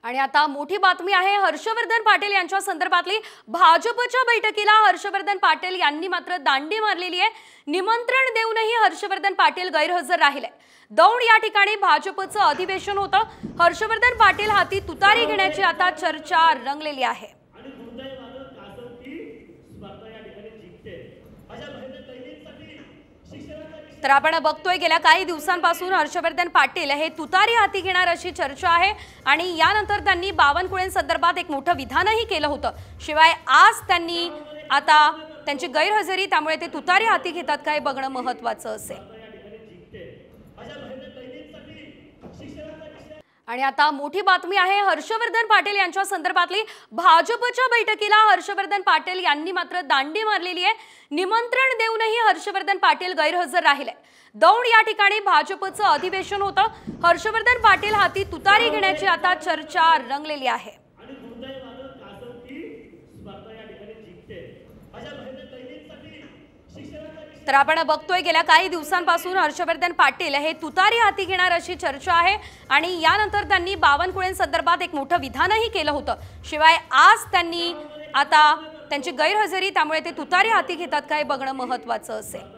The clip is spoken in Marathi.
आणि आता मोठी बातमी आहे हर्षवर्धन पाटील यांच्या संदर्भातली। भाजपच्या बैठकीला हर्षवर्धन पाटील यांनी मात्र दांडी मारलेली आहे। निमंत्रण देऊनही हर्षवर्धन पाटील गैरहजर राहिले। दौंड या ठिकाणी भाजपचं अधिवेशन होतं। हर्षवर्धन पाटील हाती तुतारी घेण्याची आता चर्चा रंगलेली आहे। तर आपण बघतोय गेल्या काही दिवसांपासून हर्षवर्धन पाटील हे तुतारी हाती घेणार अशी चर्चा आहे आणि यानंतर त्यांनी बावनकुळेंसंदर्भात एक मोठं विधानही केलं होतं। शिवाय आज त्यांनी आता त्यांची गैरहजेरी, त्यामुळे ते तुतारी हाती घेतात काय बघणं महत्त्वाचं असेल। आणि आता मोठी बातमी आहे हर्षवर्धन पाटील यांच्या संदर्भातली। भाजपच्या बैठकीला हर्षवर्धन पाटील यांनी मात्र दांडी मारलेली आहे। निमंत्रण देऊनही हर्षवर्धन पाटील गैरहजर राहिले। दौंड या ठिकाणी भाजपचं अधिवेशन होतं। हर्षवर्धन पाटील हाती तुतारी घेण्याची आता चर्चा रंगलेली आहे। तर आपण बघतोय गेल्या काही दिवसांपासून हर्षवर्धन पाटील हे तुतारी हाती घेणार अशी चर्चा आहे आणि यानंतर त्यांनी बावनकुळेंसंदर्भात एक मोठं विधानही केलं होतं। शिवाय आज त्यांनी आता त्यांची गैरहजेरी, त्यामुळे ते तुतारी हाती घेतात काय बघणं महत्त्वाचं असेल।